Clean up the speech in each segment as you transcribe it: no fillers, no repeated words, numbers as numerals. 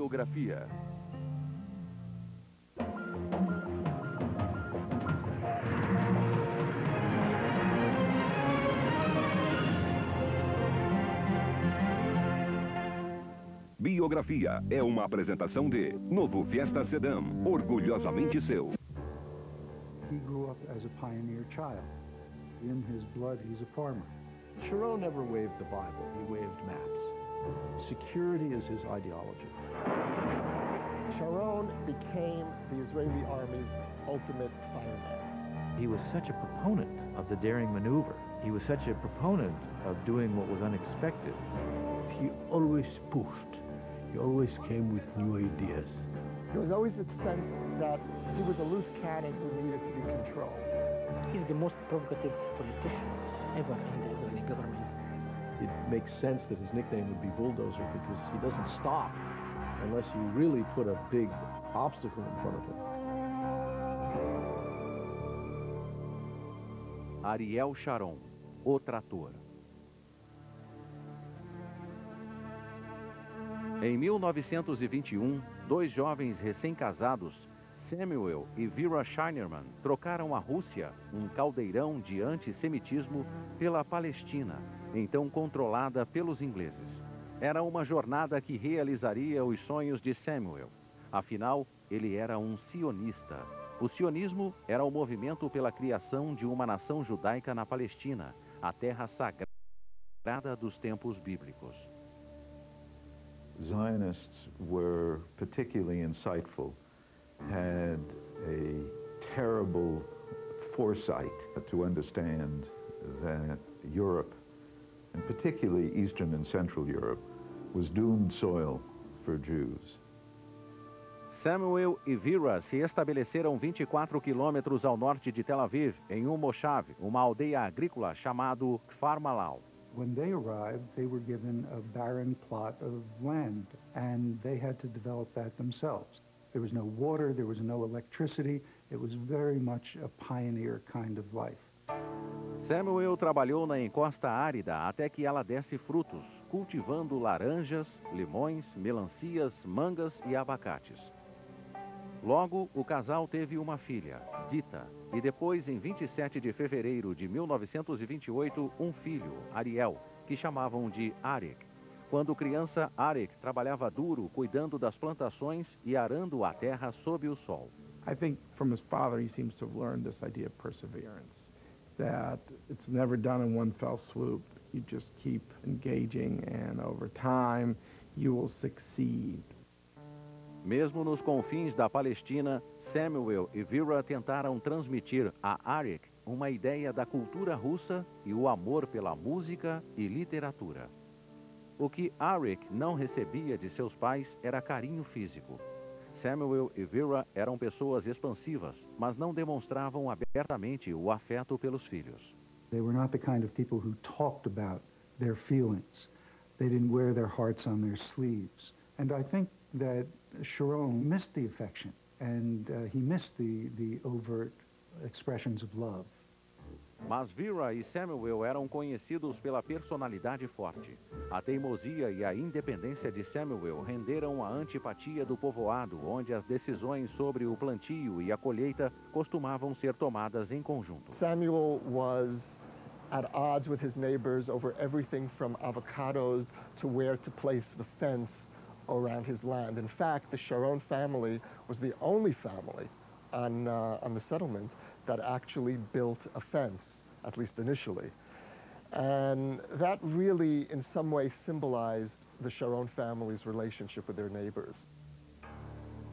Biografia. Biografia é uma apresentação de Novo Fiesta Sedan, orgulhosamente seu. He grew up as a pioneer child. In his blood, he's a farmer. Chiron never waved the Bible, he waved maps. Security is his ideology. Chiron became the Israeli army's ultimate fireman. He was such a proponent of the daring maneuver. He was such a proponent of doing what was unexpected. He always pushed. He always came with new ideas. There was always this sense that he was a loose cannon who needed to be controlled. He's the most provocative politician ever in the Israeli government. It makes sense that his nickname would be Bulldozer because he doesn't stop unless you really put a big obstacle in front of him. Ariel Sharon, o trator. Em 1921, dois jovens recém-casados, Samuel e Vera Shinerman, trocaram a Rússia, um caldeirão de antissemitismo, pela Palestina, então controlada pelos ingleses. Era uma jornada que realizaria os sonhos de Samuel. Afinal, ele era um sionista. O sionismo era o movimento pela criação de uma nação judaica na Palestina, a terra sagrada dos tempos bíblicos. Zionists were particularly insightful, had a terrible foresight to understand that Europe, and particularly Eastern and Central Europe, was doomed soil for Jews. Samuel e Vera se estabeleceram 24 quilômetros ao norte de Tel Aviv, em Moshav, uma aldeia agrícola chamado Kfar Malal. When they arrived, they were given a barren plot of land, and they had to develop that themselves. There was no water, there was no electricity. It was very much a pioneer kind of life. Samuel trabalhou na encosta árida até que ela desse frutos, cultivando laranjas, limões, melancias, mangas e abacates. Logo, o casal teve uma filha, Dita, e depois, em 27 de fevereiro de 1928, um filho, Ariel, que chamavam de Arik. Quando criança, Arik trabalhava duro, cuidando das plantações e arando a terra sob o sol. I think from his father he seems to have learned this idea of perseverance, that it's never done in one fell swoop. You just keep engaging and over time you will succeed. Mesmo nos confins da Palestina, Samuel e Vera tentaram transmitir a Arik uma ideia da cultura russa e o amor pela música e literatura. O que Arik não recebia de seus pais era carinho físico. Samuel e Vera eram pessoas expansivas, mas não demonstravam abertamente o afeto pelos filhos. They were not the kind of people who talked about their feelings. They didn't wear their hearts on their sleeves. And I think that Sharon missed the affection, and he missed the overt expressions of love. Mas Vera e Samuel eram conhecidos pela personalidade forte. A teimosia e a independência de Samuel renderam a antipatia do povoado, onde as decisões sobre o plantio e a colheita costumavam ser tomadas em conjunto. Samuel was at odds with his neighbors over everything from avocados to where to place the fence around his land. In fact, the Sharon family was the only family on the settlement that actually built a fence, at least initially. And that really, in some way, symbolized the Sharon family's relationship with their neighbors.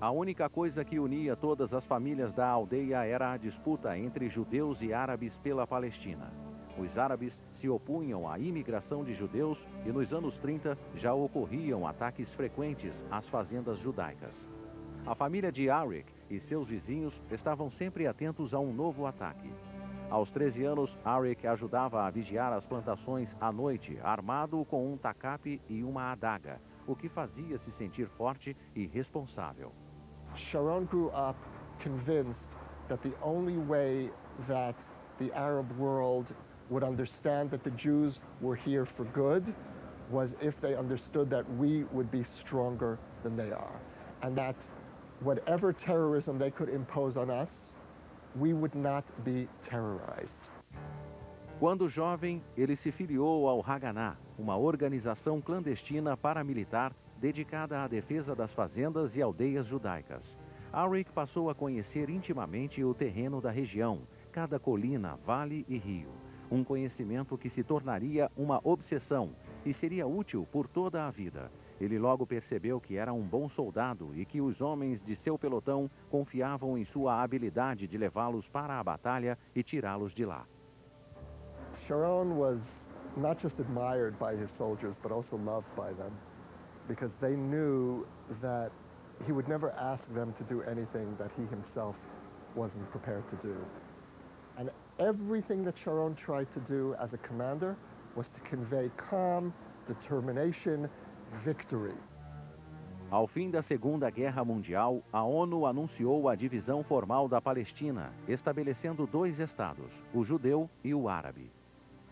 A única coisa que unia todas as famílias da aldeia era a disputa entre judeus e árabes pela Palestina. Os árabes se opunham à imigração de judeus e nos anos 30 já ocorriam ataques frequentes às fazendas judaicas. A família de Arik e seus vizinhos estavam sempre atentos a um novo ataque. Aos 13 anos, Arik ajudava a vigiar as plantações à noite, armado com um tacape e uma adaga, o que fazia se sentir forte e responsável. Sharon grew up convinced that the only way that the Arab world would understand that the Jews were here for good was if they understood that we would be stronger than they are, and that whatever terrorism they could impose on us, we would not be terrorized. Quando jovem, ele se filiou ao Haganah, uma organização clandestina paramilitar dedicada à defesa das fazendas e aldeias judaicas. Arik passou a conhecer intimamente o terreno da região, cada colina, vale e rio. Um conhecimento que se tornaria uma obsessão e seria útil por toda a vida. Ele logo percebeu que era um bom soldado e que os homens de seu pelotão confiavam em sua habilidade de levá-los para a batalha e tirá-los de lá. Sharon was not just admired by his soldiers, but also loved by them, because they knew that he would never ask them to do anything that he himself wasn't prepared to do. And everything that Sharon tried to do as a commander was to convey calm, determination, victory. Ao fim da Segunda Guerra Mundial, a ONU anunciou a divisão formal da Palestina, estabelecendo dois estados, o judeu e o árabe.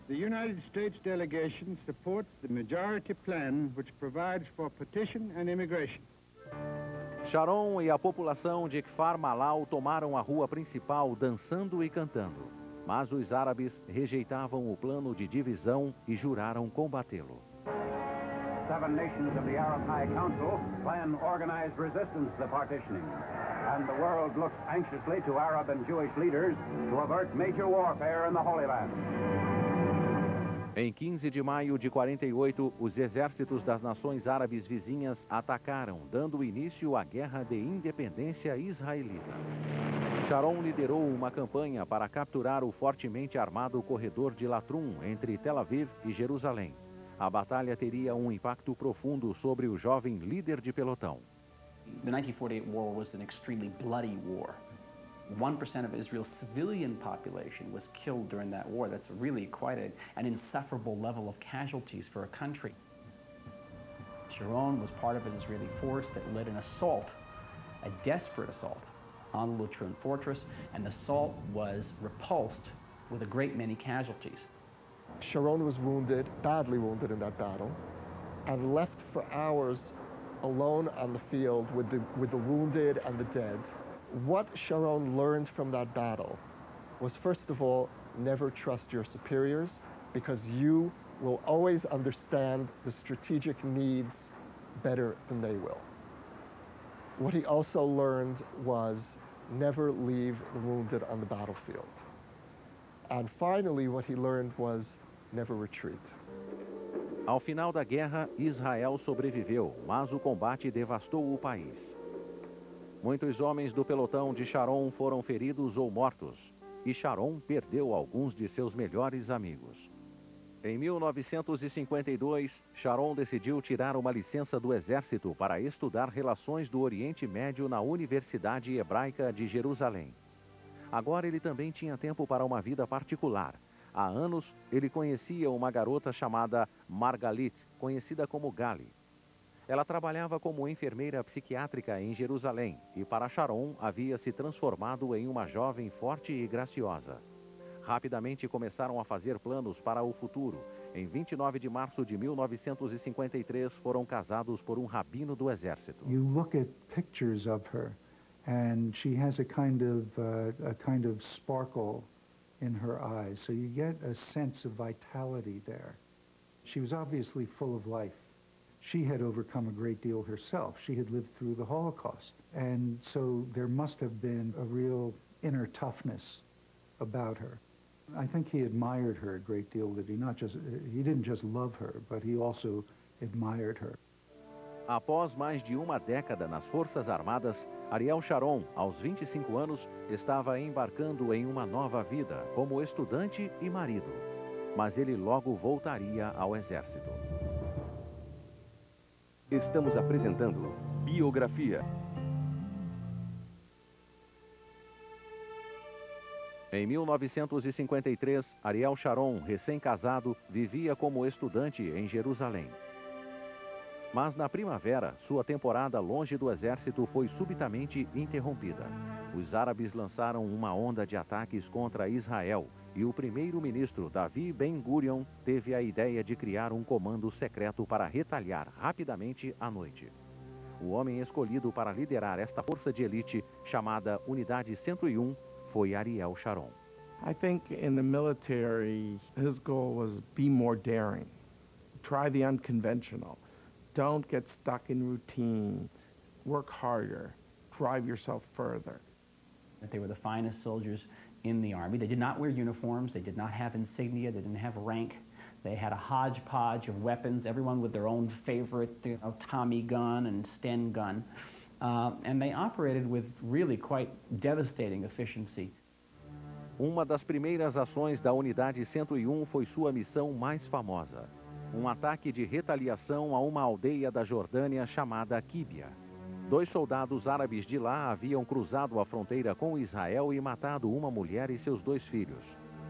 The United States delegation supports the majority plan which provides for partition and immigration. Sharon e a população de Kfar Malal tomaram a rua principal dançando e cantando. Mas os árabes rejeitavam o plano de divisão e juraram combatê-lo. 7 nations of the Arab High Council plan organized resistance to partitioning. And the world looks anxiously to Arab and Jewish leaders to avert major warfare in the Holy Land. Em 15 de maio de 48, os exércitos das nações árabes vizinhas atacaram, dando início à Guerra de Independência Israelita. Sharon liderou uma campanha para capturar o fortemente armado corredor de Latrum entre Tel Aviv e Jerusalém. A batalha teria um impacto profundo sobre o jovem líder de pelotão. The 1948 war was an extremely bloody war. 1% of Israel's civilian population was killed during that war. That's really quite an insufferable level of casualties for a country. Sharon was part of an Israeli force that led an assault, a desperate assault, on the Latrun fortress, and the assault was repulsed with a great many casualties. Sharon was wounded, badly wounded in that battle, and left for hours alone on the field with the wounded and the dead. What Sharon learned from that battle was, first of all, never trust your superiors, because you will always understand the strategic needs better than they will. What he also learned was never leave the wounded on the battlefield. And finally, what he learned was never retreat. Ao final da guerra, Israel sobreviveu, mas o combate devastou o país. Muitos homens do pelotão de Sharon foram feridos ou mortos, e Sharon perdeu alguns de seus melhores amigos. Em 1952, Sharon decidiu tirar uma licença do exército para estudar relações do Oriente Médio na Universidade Hebraica de Jerusalém. Agora ele também tinha tempo para uma vida particular. Há anos, ele conhecia uma garota chamada Margalit, conhecida como Gali. Ela trabalhava como enfermeira psiquiátrica em Jerusalém e para Sharon havia se transformado em uma jovem forte e graciosa. Rapidamente começaram a fazer planos para o futuro. Em 29 de março de 1953 foram casados por um rabino do exército. You look at pictures of her and she has a kind of sparkle in her eyes, so you get a sense of vitality there. She was obviously full of life. She had overcome a great deal herself. She had lived through the Holocaust. And so there must have been a real inner toughness about her. I think he admired her a great deal, that he didn't just love her, but he also admired her. Após mais de uma década nas Forças Armadas, Ariel Sharon, aos 25 anos, estava embarcando em uma nova vida, como estudante e marido. Mas ele logo voltaria ao exército. Estamos apresentando Biografia. Em 1953, Ariel Sharon, recém-casado, vivia como estudante em Jerusalém. Mas na primavera, sua temporada longe do exército foi subitamente interrompida. Os árabes lançaram uma onda de ataques contra Israel e o primeiro-ministro Davi Ben-Gurion teve a ideia de criar um comando secreto para retalhar rapidamente à noite. O homem escolhido para liderar esta força de elite, chamada Unidade 101, foi Ariel Sharon. I think in the military, his goal was be more daring. Try the unconventional. Don't get stuck in routine. Work harder. Drive yourself further. They were the finest soldiers in the Army. They did not wear uniforms. They did not have insignia. They didn't have rank. They had a hodgepodge of weapons, everyone with their own favorite Tommy gun and Sten gun. And they operated with really quite devastating efficiency. Uma das primeiras ações da Unidade 101 foi sua missão mais famosa. Um ataque de retaliação a uma aldeia da Jordânia chamada Quíbia. 2 soldados árabes de lá haviam cruzado a fronteira com Israel e matado uma mulher e seus 2 filhos.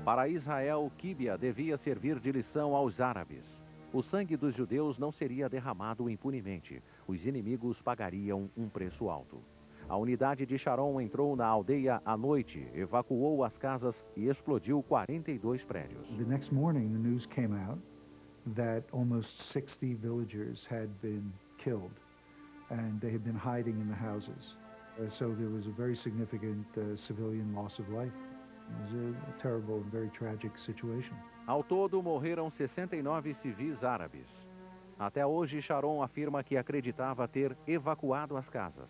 Para Israel, Quíbia devia servir de lição aos árabes. O sangue dos judeus não seria derramado impunemente. Os inimigos pagariam um preço alto. A unidade de Sharon entrou na aldeia à noite, evacuou as casas e explodiu 42 prédios. The next morning, the news came out that almost 60 villagers had been killed, and they had been hiding in the houses. So there was a very significant civilian loss of life. It was a terrible and very tragic situation. Ao todo, morreram 69 civis árabes. Até hoje, Sharon afirma que acreditava ter evacuado as casas.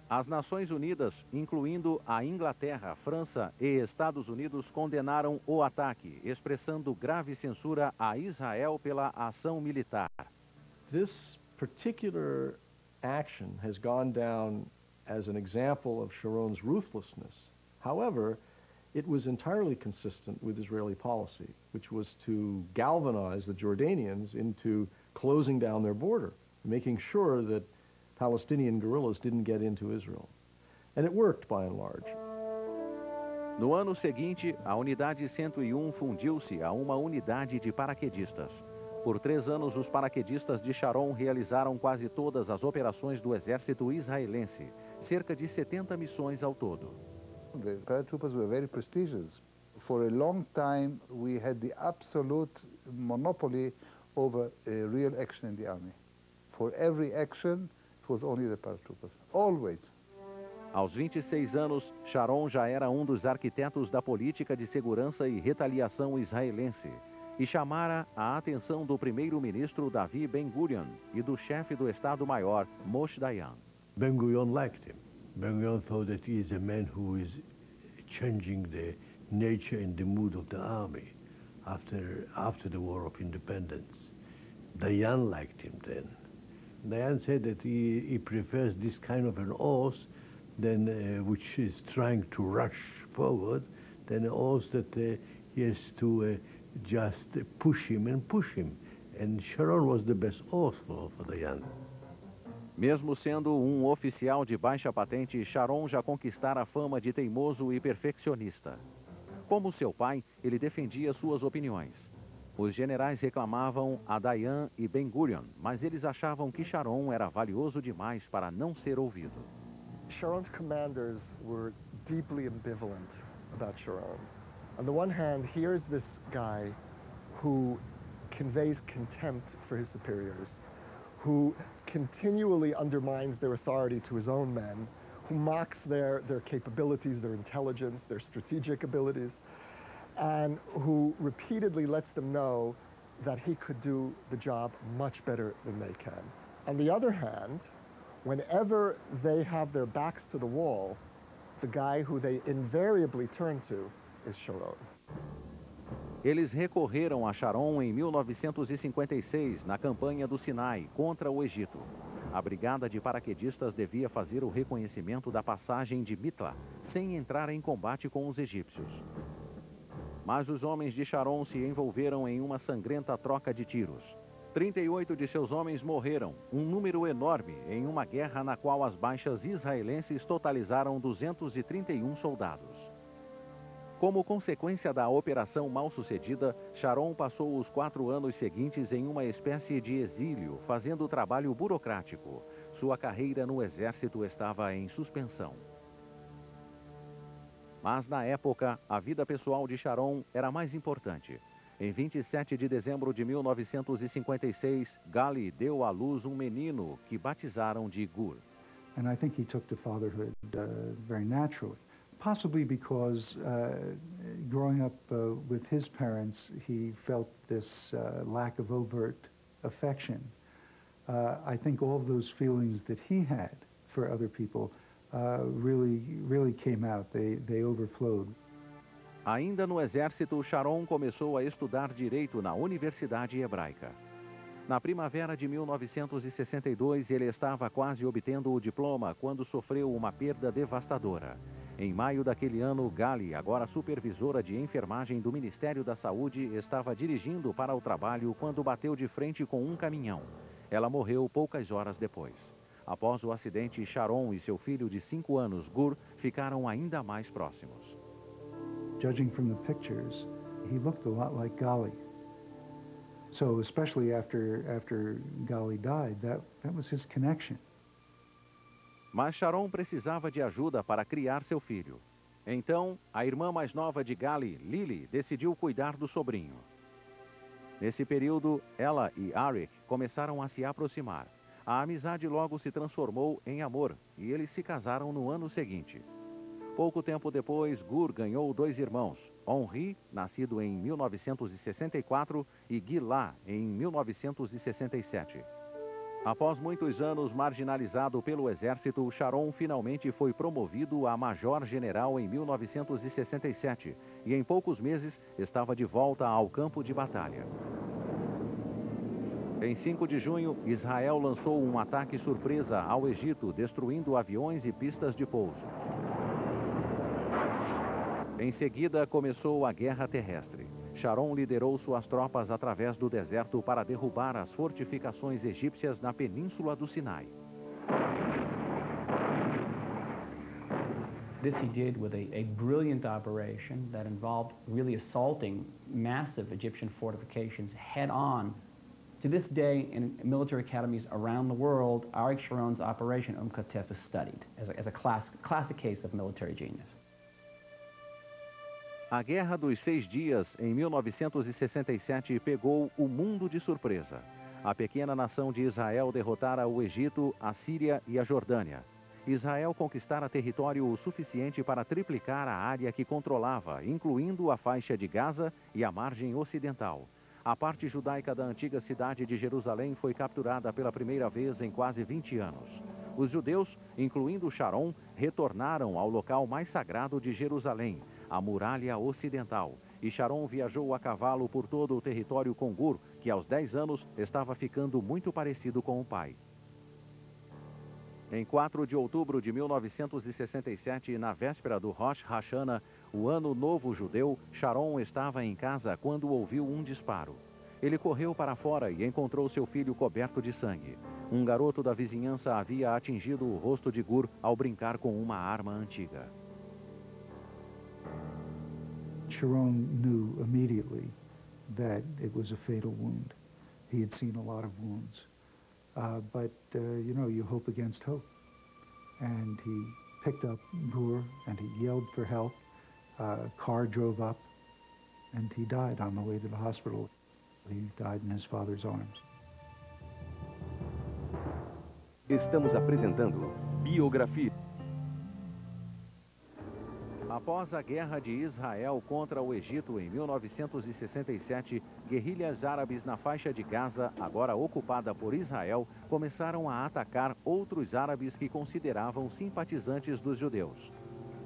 As Nações Unidas, incluindo a Inglaterra, França e Estados Unidos, condenaram o ataque, expressando grave censura a Israel pela ação militar. This particular action has gone down as an example of Sharon's ruthlessness. However, it was entirely consistent with Israeli policy, which was to galvanize the Jordanians into closing down their border, making sure that Palestinian guerrillas didn't get into Israel. And it worked by and large. No ano seguinte, a Unidade 101 fundiu-se a uma unidade de paraquedistas. Por 3 anos, os paraquedistas de Sharon realizaram quase todas as operações do exército israelense, cerca de 70 missões ao todo. The paratroopers were very prestigious. For a long time, we had the absolute monopoly over real action in the army. For every action, it was only the paratroopers, always. Aos 26 anos, Sharon já era um dos arquitetos da política de segurança e retaliação israelense e chamara a atenção do primeiro-ministro Davi Ben-Gurion e do chefe do Estado-Maior, Moshe Dayan. Ben-Gurion liked him. Ben-Gurion thought that he is a man who is changing the nature and the mood of the army after the War of Independence. Dayan liked him then. Dayan said that he prefers this kind of an horse than which is trying to rush forward than a horse that he has to just push him. And Sharon was the best horse for Dayan. Mesmo sendo um oficial de baixa patente, Sharon já conquistara a fama de teimoso e perfeccionista. Como seu pai, ele defendia suas opiniões. Os generais reclamavam a Dayan e Ben-Gurion, mas eles achavam que Sharon era valioso demais para não ser ouvido. Sharon's commanders were deeply ambivalent about Sharon. On the one hand, here's this guy who conveys contempt for his superiors, who continually undermines their authority to his own men, who mocks their capabilities, their intelligence, their strategic abilities, and who repeatedly lets them know that he could do the job much better than they can. On the other hand, whenever they have their backs to the wall, the guy who they invariably turn to is Sharon. Eles recorreram a Sharon em 1956, na campanha do Sinai, contra o Egito. A brigada de paraquedistas devia fazer o reconhecimento da passagem de Mitla, sem entrar em combate com os egípcios. Mas os homens de Sharon se envolveram em uma sangrenta troca de tiros. 38 de seus homens morreram, um número enorme, em uma guerra na qual as baixas israelenses totalizaram 231 soldados. Como consequência da operação mal-sucedida, Sharon passou os 4 anos seguintes em uma espécie de exílio, fazendo trabalho burocrático. Sua carreira no exército estava em suspensão. Mas, na época, a vida pessoal de Sharon era mais importante. Em 27 de dezembro de 1956, Gali deu à luz um menino que batizaram de Gur. And I think he took to fatherhood very naturally, possibly because growing up with his parents, he felt this lack of overt affection. I think all of those feelings that he had for other people really came out. They overflowed. Ainda no exército, Sharon começou a estudar direito na Universidade Hebraica. Na primavera de 1962, ele estava quase obtendo o diploma quando sofreu uma perda devastadora. Em maio daquele ano, Gali, agora supervisora de enfermagem do Ministério da Saúde, estava dirigindo para o trabalho quando bateu de frente com um caminhão. Ela morreu poucas horas depois. Após o acidente, Sharon e seu filho de 5 anos, Gur, ficaram ainda mais próximos. Judging from the pictures, he looked a lot like Gali. So especially after Gali died, that was his connection. Mas Sharon precisava de ajuda para criar seu filho. Então, a irmã mais nova de Gali, Lily, decidiu cuidar do sobrinho. Nesse período, ela e Arik começaram a se aproximar. A amizade logo se transformou em amor e eles se casaram no ano seguinte. Pouco tempo depois, Gur ganhou 2 irmãos, Henri, nascido em 1964, e Gilad, em 1967. Após muitos anos marginalizado pelo exército, Sharon finalmente foi promovido a major-general em 1967 e em poucos meses estava de volta ao campo de batalha. Em 5 de junho, Israel lançou um ataque surpresa ao Egito, destruindo aviões e pistas de pouso. Em seguida, começou a guerra terrestre. Sharon liderou suas tropas através do deserto para derrubar as fortificações egípcias na península do Sinai. This he did with a brilliant operation that involved really assaulting massive Egyptian fortifications head-on. To this day, in military academies around the world, Arik Sharon's operation Ketef is studied as a classic case of military genius. A Guerra dos 6 Dias, em 1967, pegou o mundo de surpresa. A pequena nação de Israel derrotara o Egito, a Síria e a Jordânia. Israel conquistara território o suficiente para triplicar a área que controlava, incluindo a faixa de Gaza e a margem ocidental. A parte judaica da antiga cidade de Jerusalém foi capturada pela primeira vez em quase 20 anos. Os judeus, incluindo Sharon, retornaram ao local mais sagrado de Jerusalém, a Muralha Ocidental, e Sharon viajou a cavalo por todo o território com Gur, que aos 10 anos estava ficando muito parecido com o pai. Em 4 de outubro de 1967, na véspera do Rosh Hashanah, o Ano Novo Judeu, Sharon estava em casa quando ouviu um disparo. Ele correu para fora e encontrou seu filho coberto de sangue. Um garoto da vizinhança havia atingido o rosto de Gur ao brincar com uma arma antiga. Sharon knew immediately that it was a fatal wound. He had seen a lot of wounds. But you know, you hope against hope. And he picked up Gur and he yelled for help. A car drove up and he died on the way to the hospital. He died in his father's arms. Estamos apresentando Biografia. Após a guerra de Israel contra o Egito em 1967, guerrilhas árabes na faixa de Gaza, agora ocupada por Israel, começaram a atacar outros árabes que consideravam simpatizantes dos judeus.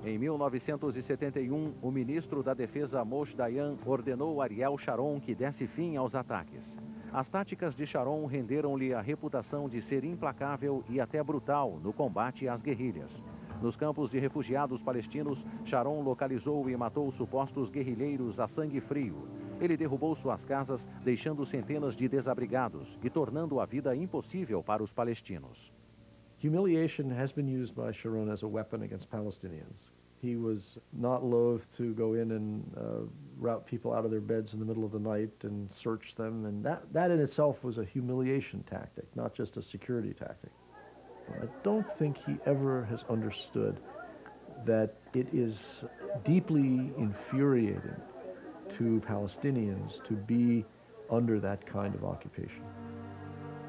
Em 1971, o ministro da Defesa Moshe Dayan ordenou Ariel Sharon que desse fim aos ataques. As táticas de Sharon renderam-lhe a reputação de ser implacável e até brutal no combate às guerrilhas. Nos campos de refugiados palestinos, Sharon localizou e matou supostos guerrilheiros a sangue frio. Ele derrubou suas casas, deixando centenas de desabrigados e tornando a vida impossível para os palestinos. Humiliation has been used by Sharon as a weapon against Palestinians. He was not loath to go in and rout people out of their beds in the middle of the night and search them, and that in itself was a humiliation tactic, not just a security tactic. I don't think he ever has understood that it is deeply infuriating to Palestinians to be under that kind of occupation.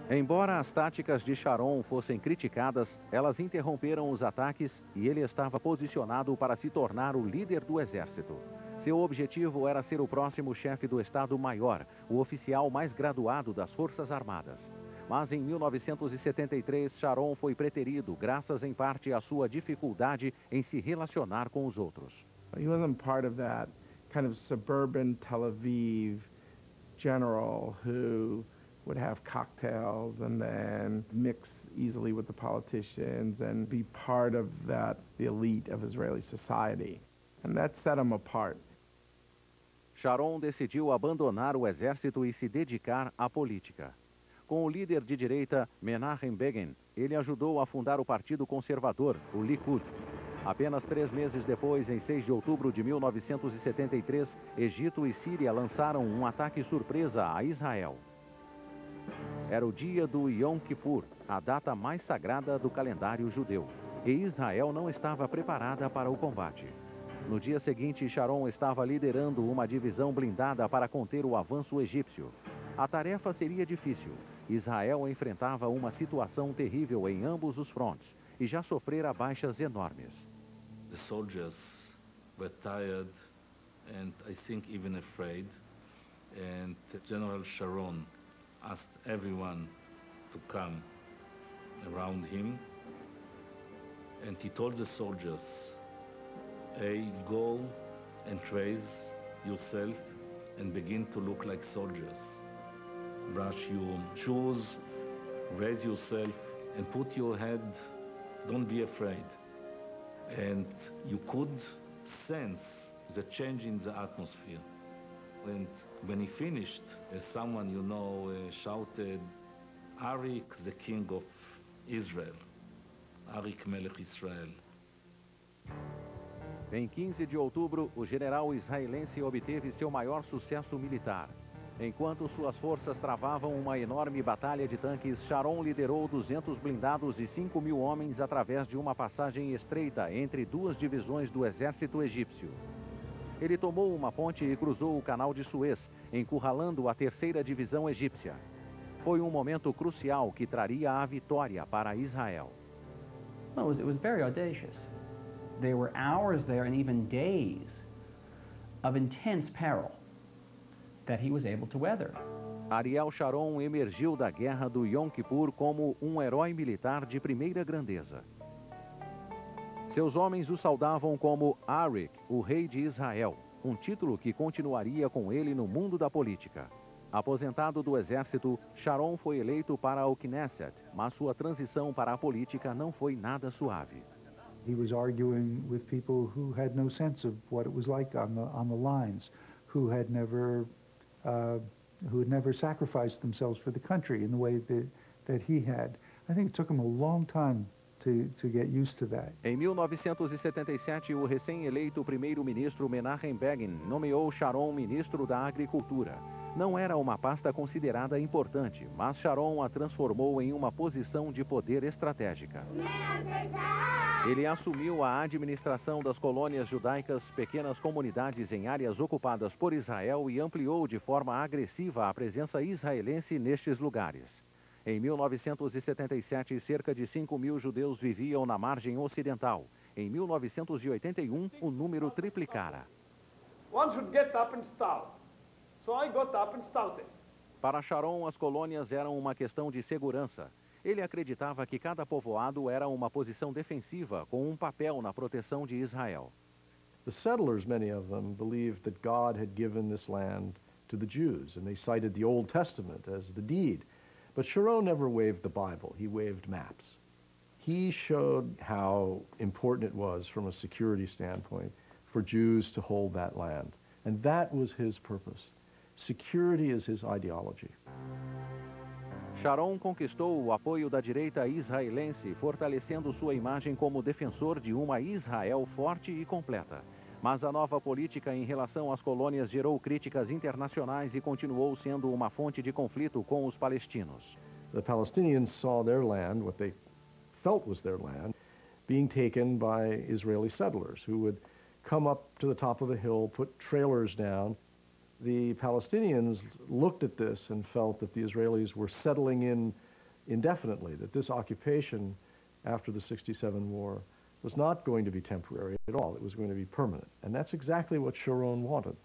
Embora as táticas de Sharon fossem criticadas, elas interromperam os ataques e ele estava posicionado para se tornar o líder do exército. Seu objetivo era ser o próximo chefe do Estado-Maior, o oficial mais graduado das Forças Armadas. Mas em 1973, Sharon foi preterido, graças em parte à sua dificuldade em se relacionar com os outros. He wasn't part of that kind of suburban Tel Aviv general who would have cocktails and then mix easily with the politicians and be part of the elite of Israeli society. And that set him apart. Sharon decidiu abandonar o exército e se dedicar à política. Com o líder de direita, Menachem Begin, ele ajudou a fundar o Partido Conservador, o Likud. Apenas 3 meses depois, em 6 de outubro de 1973, Egito e Síria lançaram um ataque surpresa a Israel. Era o dia do Yom Kippur, a data mais sagrada do calendário judeu, e Israel não estava preparada para o combate. No dia seguinte, Sharon estava liderando uma divisão blindada para conter o avanço egípcio. A tarefa seria difícil. Israel enfrentava uma situação terrível em ambos os frontes e já sofrera baixas enormes. The soldiers were tired and I think even afraid, and General Sharon asked everyone to come around him, and he told the soldiers, hey, go and raise yourself and begin to look like soldiers. Brush your shoes, raise yourself and put your head, don't be afraid. And you could sense the change in the atmosphere. And when he finished, someone you know shouted, Arik, the king of Israel. Arik Melech Israel. Em 15 de outubro, o general israelense obteve seu maior sucesso militar. Enquanto suas forças travavam uma enorme batalha de tanques, Sharon liderou 200 blindados e 5.000 homens através de uma passagem estreita entre 2 divisões do exército egípcio. Ele tomou uma ponte e cruzou o canal de Suez, encurralando a 3ª divisão egípcia. Foi um momento crucial que traria a vitória para Israel. Well, it was very audacious. There were hours there and even days of intense peril that he was able to weather. Ariel Sharon emergiu da guerra do Yom Kippur como um herói militar de primeira grandeza. Seus homens o saudavam como Arik, o rei de Israel, um título que continuaria com ele no mundo da política. Aposentado do exército, Sharon foi eleito para o Knesset, mas sua transição para a política não foi nada suave. He was arguing with people who had no sense of what it was like on the lines, who had never sacrificed themselves for the country in the way that he had. I think it took him a long time to get used to that. Em 1977, o recém-eleito primeiro-ministro Menachem Begin nomeou Sharon ministro da Agricultura. Não era uma pasta considerada importante, mas Sharon a transformou em uma posição de poder estratégica. Ele assumiu a administração das colônias judaicas, pequenas comunidades em áreas ocupadas por Israel, e ampliou de forma agressiva a presença israelense nestes lugares. Em 1977, cerca de 5.000 judeus viviam na margem ocidental. Em 1981, o número triplicara. One should get up and start. So I got up and started. Para Sharon, as colônias eram uma questão de segurança. Ele acreditava que cada povoado era uma posição defensiva com um papel na proteção de Israel. The settlers, many of them, believed that God had given this land to the Jews, and they cited the Old Testament as the deed. But Sharon never waved the Bible, he waved maps. He showed how important it was from a security standpoint for Jews to hold that land. And that was his purpose. Security is his ideology. Sharon conquistou o apoio da direita israelense, fortalecendo sua imagem como defensor de uma Israel forte e completa. Mas a nova política em relação às colônias gerou críticas internacionais e continuou sendo uma fonte de conflito com os palestinos. The Palestinians saw their land, what they felt was their land, being taken by Israeli settlers who would come up to the top of a hill, put trailers down, The Palestinians looked at this and felt that the Israelis were settling in indefinitely, that this occupation after the '67 war was not going to be temporary at all, it was going to be permanent. And that's exactly what Sharon wanted.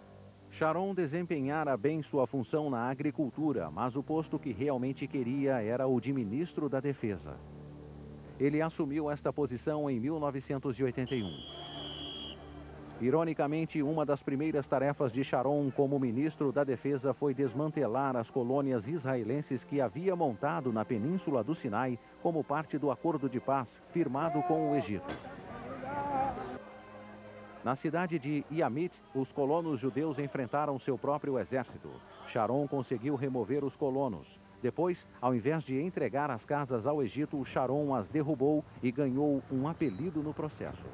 Sharon desempenhara bem sua função na agricultura, mas o posto que realmente queria era o de ministro da Defesa. Ele assumiu esta posição em 1981. Ironicamente, uma das primeiras tarefas de Sharon como ministro da Defesa foi desmantelar as colônias israelenses que havia montado na Península do Sinai como parte do acordo de paz firmado com o Egito. Na cidade de Yamit, os colonos judeus enfrentaram seu próprio exército. Sharon conseguiu remover os colonos. Depois, ao invés de entregar as casas ao Egito, Sharon as derrubou e ganhou um apelido no processo.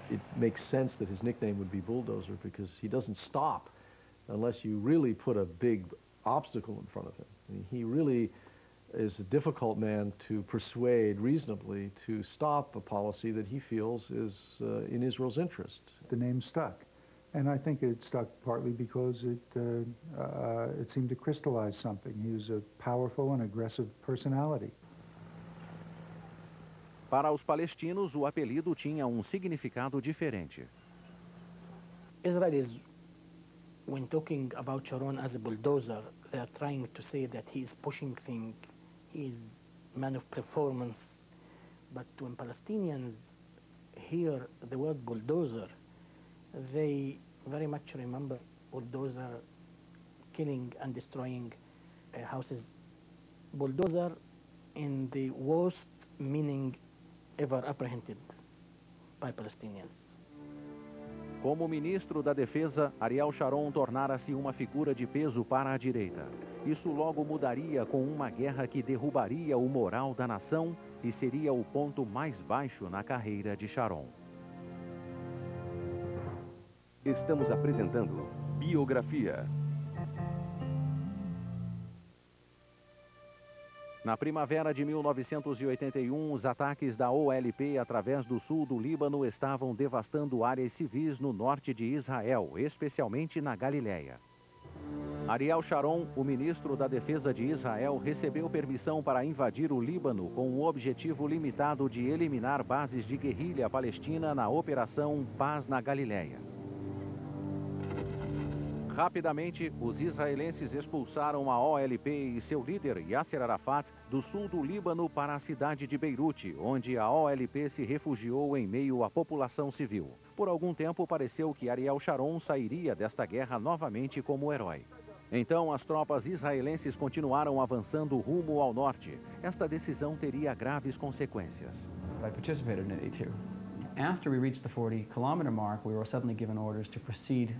It makes sense that his nickname would be Bulldozer because he doesn't stop unless you really put a big obstacle in front of him. I mean, he really is a difficult man to persuade reasonably to stop a policy that he feels is in Israel's interest. The name stuck. And I think it stuck partly because it seemed to crystallize something. He was a powerful and aggressive personality. Para os palestinos, o apelido tinha um significado diferente. Israelis, when talking about Sharon as a bulldozer, they are trying to say that he is pushing things, he is a man of performance. But when Palestinians hear the word bulldozer, they very much remember bulldozer killing and destroying houses. Bulldozer in the worst meaning ever apprehended by Palestinians. Como ministro da Defesa, Ariel Sharon tornara-se uma figura de peso para a direita. Isso logo mudaria com uma guerra que derrubaria o moral da nação e seria o ponto mais baixo na carreira de Sharon. Estamos apresentando Biografia. Na primavera de 1981, os ataques da OLP através do sul do Líbano estavam devastando áreas civis no norte de Israel, especialmente na Galileia. Ariel Sharon, o ministro da Defesa de Israel, recebeu permissão para invadir o Líbano com o objetivo limitado de eliminar bases de guerrilha palestina na Operação Paz na Galileia. Rapidamente, os israelenses expulsaram a OLP e seu líder, Yasser Arafat, do sul do Líbano para a cidade de Beirute, onde a OLP se refugiou em meio à população civil. Por algum tempo, pareceu que Ariel Sharon sairia desta guerra novamente como herói. Então, as tropas israelenses continuaram avançando rumo ao norte. Esta decisão teria graves consequências. I participated in it too. After we reached the 40-kilometer mark, we were suddenly given orders to proceed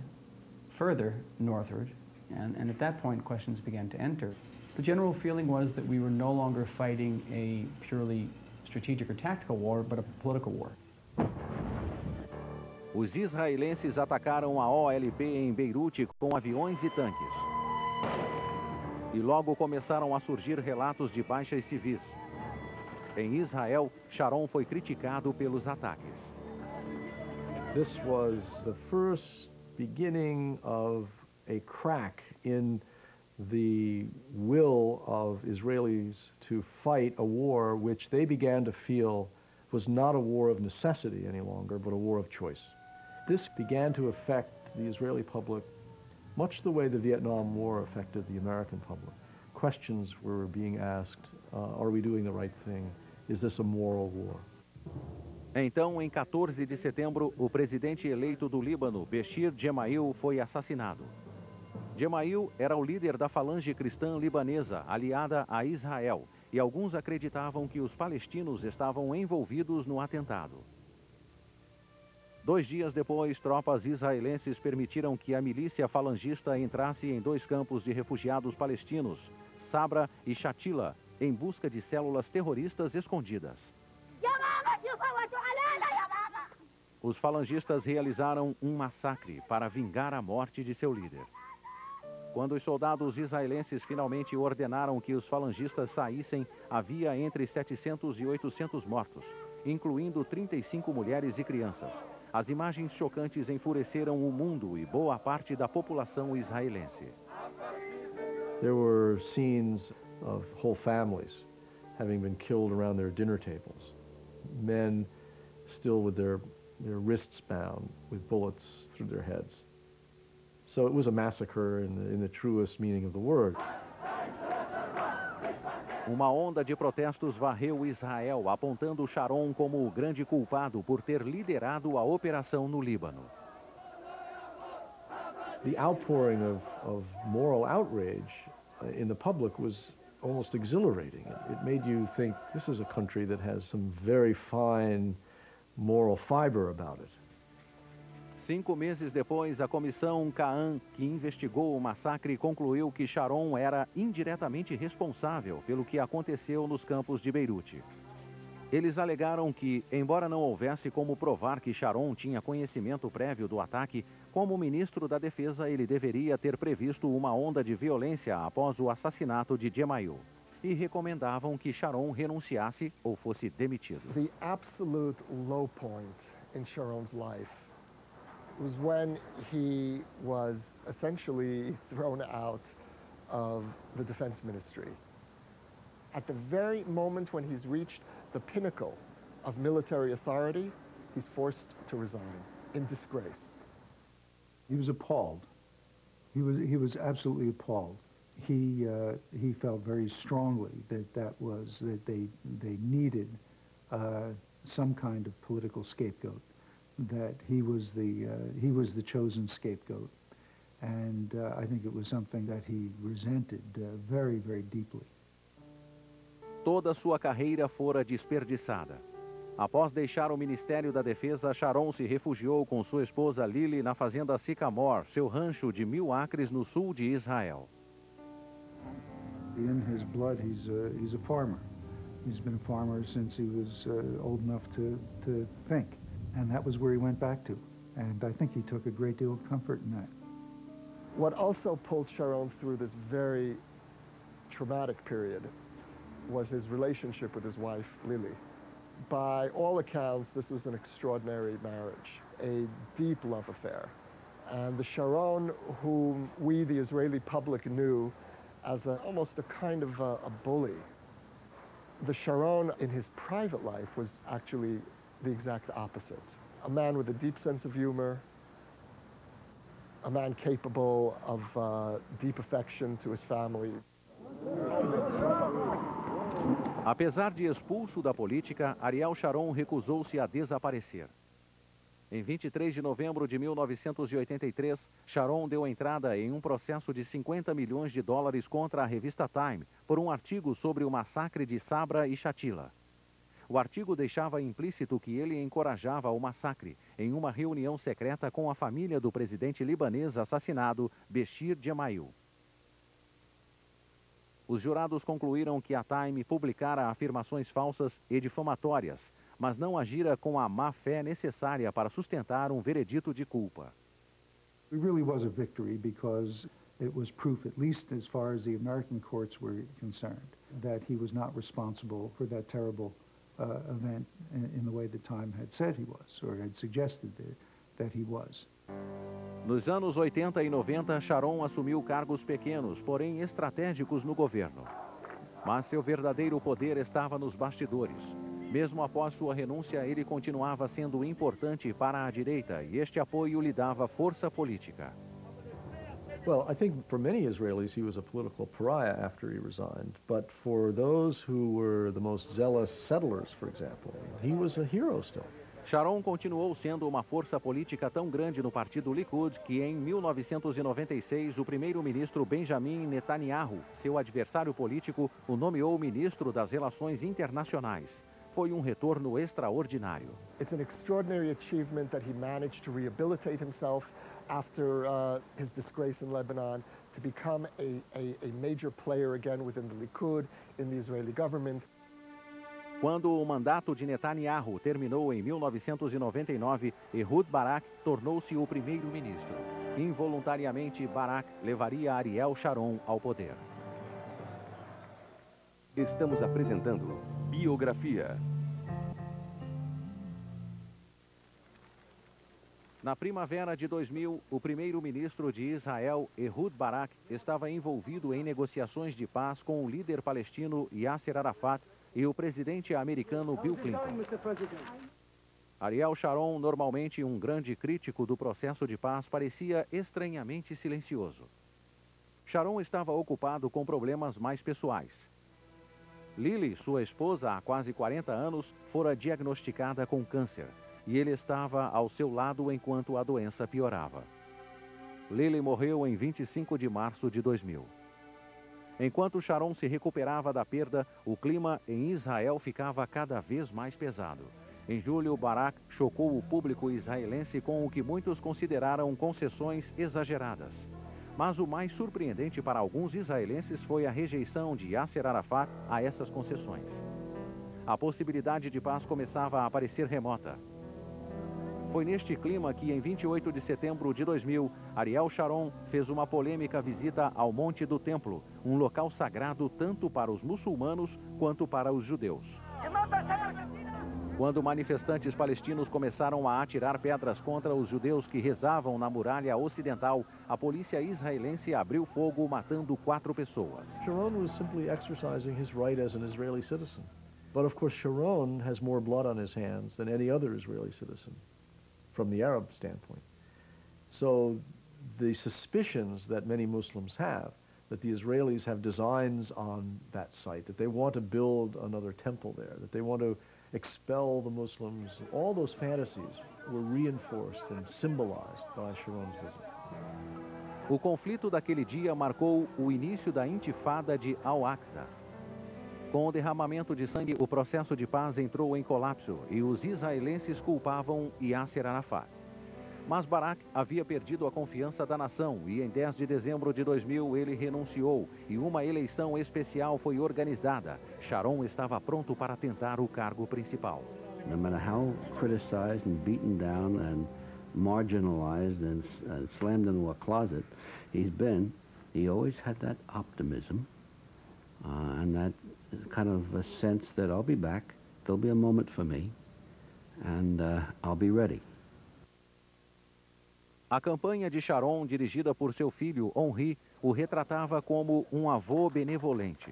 further northward, and at that point questions began to enter. The general feeling was that we were no longer fighting a purely strategic or tactical war, but a political war. Os israelenses atacaram a OLP em Beirute com aviões e tanques. E logo começaram a surgir relatos de baixas civis. Em Israel, Sharon foi criticado pelos ataques. This was the first beginning of a crack in the will of Israelis to fight a war which they began to feel was not a war of necessity any longer, but a war of choice. This began to affect the Israeli public much the way the Vietnam War affected the American public. Questions were being asked, are we doing the right thing? Is this a moral war? Então, em 14 de setembro, o presidente eleito do Líbano, Béchir Gemayel, foi assassinado. Gemayel era o líder da falange cristã libanesa, aliada a Israel, e alguns acreditavam que os palestinos estavam envolvidos no atentado. 2 dias depois, tropas israelenses permitiram que a milícia falangista entrasse em 2 campos de refugiados palestinos, Sabra e Shatila, em busca de células terroristas escondidas. Os falangistas realizaram um massacre para vingar a morte de seu líder. Quando os soldados israelenses finalmente ordenaram que os falangistas saíssem, havia entre 700 e 800 mortos, incluindo 35 mulheres e crianças. As imagens chocantes enfureceram o mundo e boa parte da população israelense. There were scenes of whole families having been killed around their dinner tables. Men still with their wrists bound with bullets through their heads. So it was a massacre in the truest meaning of the word. Uma onda de protestos varreu Israel, apontando Sharon como o grande culpado por ter liderado a operação no Líbano. The outpouring of moral outrage in the public was almost exhilarating. It made you think this is a country that has some very fine moral fiber about it. 5 meses depois, a Comissão Cahan, que investigou o massacre, concluiu que Sharon era indiretamente responsável pelo que aconteceu nos campos de Beirute. Eles alegaram que, embora não houvesse como provar que Sharon tinha conhecimento prévio do ataque, como ministro da Defesa, ele deveria ter previsto uma onda de violência após o assassinato de Gemayel. E recomendavam que Sharon renunciasse ou fosse demitido. The absolute low point in Sharon's life was when he was essentially thrown out of the defense ministry. At the very moment when he's reached the pinnacle of military authority, he's forced to resign in disgrace. He was appalled. He was absolutely appalled. He felt very strongly that they needed some kind of political scapegoat. That he was the chosen scapegoat, and I think it was something that he resented very, very deeply. Toda sua carreira fora desperdiçada. Após deixar o Ministério da Defesa, Sharon se refugiou com sua esposa Lily na fazenda Sycamore, seu rancho de 1000 acres no sul de Israel. In his blood, he's a farmer. He's been a farmer since he was old enough to think. And that was where he went back to. And I think he took a great deal of comfort in that. What also pulled Sharon through this very traumatic period was his relationship with his wife, Lily. By all accounts, this was an extraordinary marriage, a deep love affair. And the Sharon whom we, the Israeli public, knew as almost a kind of a bully, the Sharon in his private life was actually the exact opposite. A man with a deep sense of humor, a man capable of deep affection to his family. Apesar de expulso da política, Ariel Sharon recusou-se a desaparecer. Em 23 de novembro de 1983, Sharon deu entrada em um processo de $50 milhões contra a revista Time por um artigo sobre o massacre de Sabra e Shatila. O artigo deixava implícito que ele encorajava o massacre em uma reunião secreta com a família do presidente libanês assassinado, Béchir Gemayel. Os jurados concluíram que a Time publicara afirmações falsas e difamatórias, mas não agira com a má-fé necessária para sustentar um veredito de culpa. It really was a victory because it was proof, at least as far as the American courts were concerned, that he was not responsible for that terrible event in the way the Time had said he was, or had suggested that he was. Nos anos 80 e 90, Sharon assumiu cargos pequenos, porém estratégicos no governo. Mas seu verdadeiro poder estava nos bastidores. Mesmo após sua renúncia, ele continuava sendo importante para a direita e este apoio lhe dava força política. Well, I think for many Israelis he was a political pariah after he resigned, but for those who were the most zealous settlers, for example, he was a hero still. Sharon continuou sendo uma força política tão grande no partido Likud que em 1996 o primeiro-ministro Benjamin Netanyahu, seu adversário político, o nomeou ministro das Relações Internacionais. Foi um retorno extraordinário. It's an extraordinary achievement that he managed to rehabilitate himself after his disgrace in Lebanon, to become a major player again within the Likud, in the Israeli government. Quando o mandato de Netanyahu terminou em 1999, Ehud Barak tornou-se o primeiro-ministro. Involuntariamente, Barak levaria Ariel Sharon ao poder. Estamos apresentando Biografia. Na primavera de 2000, o primeiro-ministro de Israel, Ehud Barak, estava envolvido em negociações de paz com o líder palestino Yasser Arafat e o presidente americano Bill Clinton. Ariel Sharon, normalmente um grande crítico do processo de paz, parecia estranhamente silencioso. Sharon estava ocupado com problemas mais pessoais. Lily, sua esposa há quase 40 anos, fora diagnosticada com câncer e ele estava ao seu lado enquanto a doença piorava. Lily morreu em 25 de março de 2000. Enquanto Sharon se recuperava da perda, o clima em Israel ficava cada vez mais pesado. Em julho, Barak chocou o público israelense com o que muitos consideraram concessões exageradas. Mas o mais surpreendente para alguns israelenses foi a rejeição de Yasser Arafat a essas concessões. A possibilidade de paz começava a parecer remota. Foi neste clima que, em 28 de setembro de 2000, Ariel Sharon fez uma polêmica visita ao Monte do Templo, um local sagrado tanto para os muçulmanos quanto para os judeus. Quando manifestantes palestinos começaram a atirar pedras contra os judeus que rezavam na muralha ocidental, a polícia israelense abriu fogo, matando 4 pessoas. Sharon was simply exercising his right as an Israeli citizen. But of course Sharon has more blood on his hands than any other Israeli citizen, from the Arab standpoint. So the suspicions that many Muslims have, that the Israelis have designs on that site, that they want to build another temple there, that they want to expel the Muslims, all those fantasies were reinforced and symbolized by Sharon's visit. O conflito daquele dia marcou o início da intifada de Al-Aqsa. Com o derramamento de sangue, o processo de paz entrou em colapso e os israelenses culpavam Yasser Arafat. Mas Barak havia perdido a confiança da nação e em 10 de dezembro de 2000 ele renunciou e uma eleição especial foi organizada. Sharon estava pronto para tentar o cargo principal. No matter how criticized and beaten down and marginalized and slammed into a closet he's been, he always had that optimism and that kind of a sense that I'll be back, there'll be a moment for me, and I'll be ready. A campanha de Sharon, dirigida por seu filho, Henri, o retratava como um avô benevolente.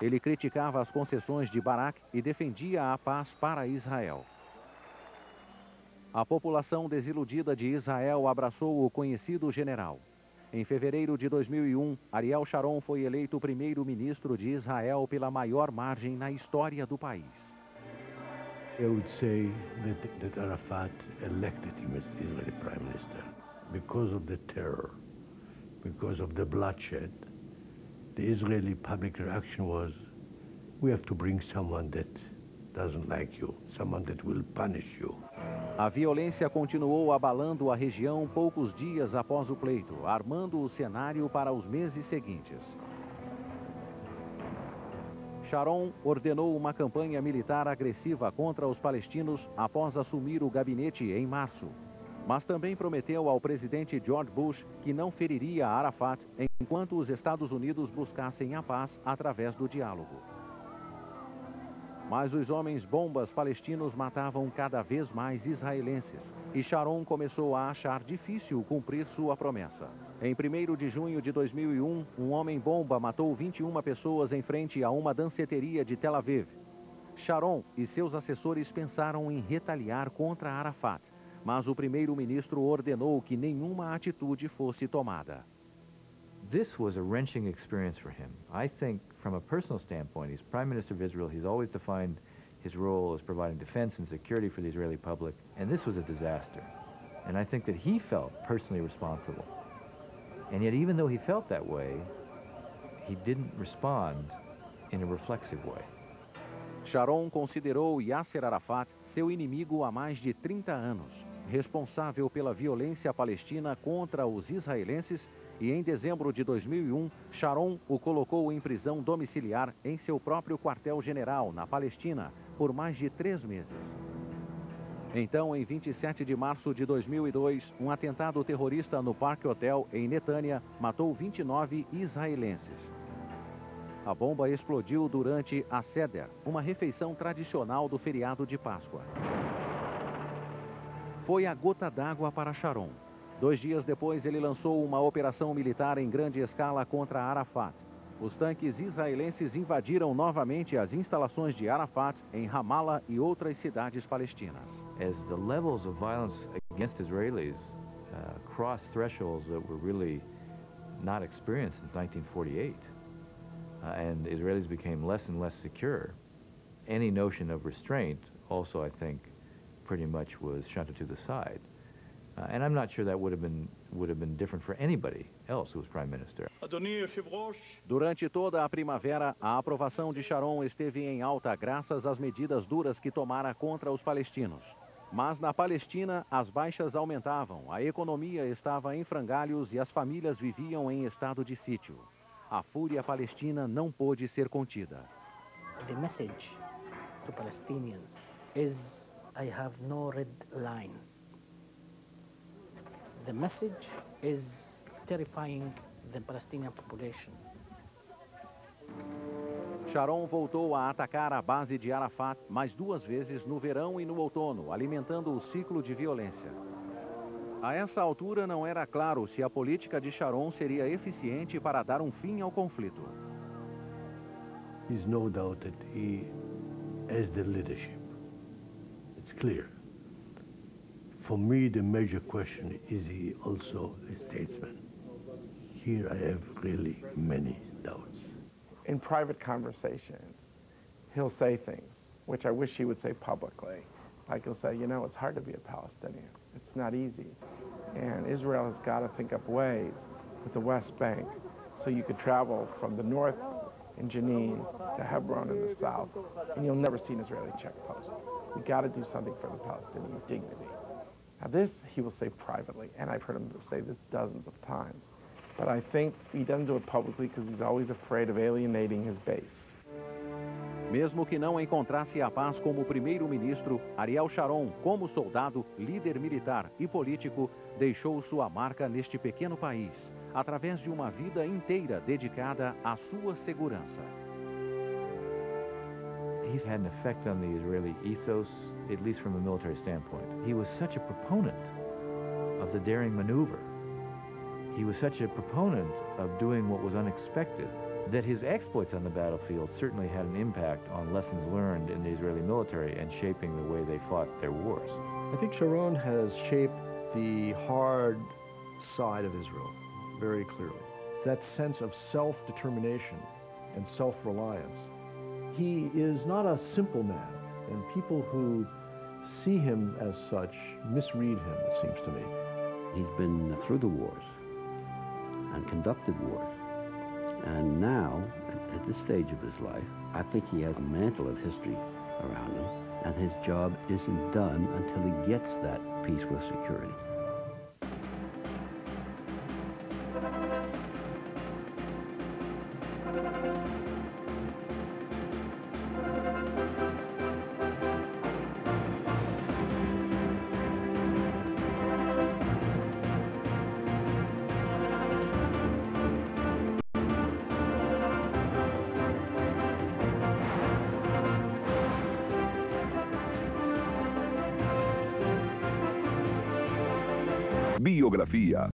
Ele criticava as concessões de Barak e defendia a paz para Israel. A população desiludida de Israel abraçou o conhecido general. Em fevereiro de 2001, Ariel Sharon foi eleito primeiro-ministro de Israel pela maior margem na história do país. I would say that Arafat elected him as Israeli Prime Minister because of the terror, because of the bloodshed. The Israeli public reaction was, we have to bring someone that doesn't like you, someone that will punish you. A violência continuou abalando a região poucos dias após o pleito, armando o cenário para os meses seguintes. Sharon ordenou uma campanha militar agressiva contra os palestinos após assumir o gabinete em março. Mas também prometeu ao presidente George Bush que não feriria Arafat enquanto os Estados Unidos buscassem a paz através do diálogo. Mas os homens-bombas palestinos matavam cada vez mais israelenses e Sharon começou a achar difícil cumprir sua promessa. Em 1º de junho de 2001, um homem-bomba matou 21 pessoas em frente a uma danceteria de Tel Aviv. Sharon e seus assessores pensaram em retaliar contra Arafat, mas o primeiro-ministro ordenou que nenhuma atitude fosse tomada. This was a wrenching experience for him. I think, from a personal standpoint, he's Prime Minister of Israel. He's always defined his role as providing defense and security for the Israeli public, and this was a disaster. And I think that he felt personally responsible. And yet, even though he felt that way, he didn't respond in a reflexive way. Sharon considerou Yasser Arafat seu inimigo há mais de 30 anos, responsável pela violência palestina contra os israelenses, e em dezembro de 2001, Sharon o colocou em prisão domiciliar em seu próprio quartel-general, na Palestina, por mais de 3 meses. Então, em 27 de março de 2002, um atentado terrorista no Park Hotel, em Netânia, matou 29 israelenses. A bomba explodiu durante a Seder, uma refeição tradicional do feriado de Páscoa. foi a gota d'água para Sharon. 2 dias depois, ele lançou uma operação militar em grande escala contra Arafat. Os tanques israelenses invadiram novamente as instalações de Arafat em Ramallah e outras cidades palestinas. As the levels of violence against Israelis crossed thresholds that were really not experienced since 1948, and Israelis became less and less secure, any notion of restraint also, I think, pretty much was shunted to the side. And I'm not sure that would have been different for anybody else who was prime minister. Durante toda a primavera, a aprovação de Sharon esteve em alta graças às medidas duras que tomara contra os palestinos. Mas na Palestina, as baixas aumentavam, a economia estava em frangalhos e as famílias viviam em estado de sítio. A fúria palestina não pôde ser contida. The message to Palestinians is, I have no red lines. The message is terrifying the Palestinian population. Sharon voltou a atacar a base de Arafat mais 2 vezes no verão e no outono, alimentando o ciclo de violência. A essa altura não era claro se a política de Sharon seria eficiente para dar um fim ao conflito. There's no doubt that he has the leadership. It's clear. For me, the major question is he also a statesman? Here I have really many doubts. In private conversations, he'll say things, which I wish he would say publicly. Like he'll say, you know, it's hard to be a Palestinian. It's not easy. And Israel has got to think up ways with the West Bank so you could travel from the north in Jenin to Hebron in the south, and you'll never see an Israeli checkpost. We got to do something for the Palestinian dignity. Now this he will say privately, and I've heard him say this dozens of times. But I think he doesn't do it publicly because he's always afraid of alienating his base. Mesmo que não encontrasse a paz como primeiro-ministro, Ariel Sharon, como soldado, líder militar e político, deixou sua marca neste pequeno país, através de uma vida inteira dedicada à sua segurança. He's had an effect on the Israeli ethos, at least from a military standpoint. He was such a proponent of the daring maneuver. He was such a proponent of doing what was unexpected that his exploits on the battlefield certainly had an impact on lessons learned in the Israeli military and shaping the way they fought their wars. I think Sharon has shaped the hard side of Israel very clearly. That sense of self-determination and self-reliance. He is not a simple man, and people who see him as such misread him, it seems to me. He's been through the wars and conducted wars. And now, at this stage of his life, I think he has a mantle of history around him, and his job isn't done until he gets that peace with security. Biografía.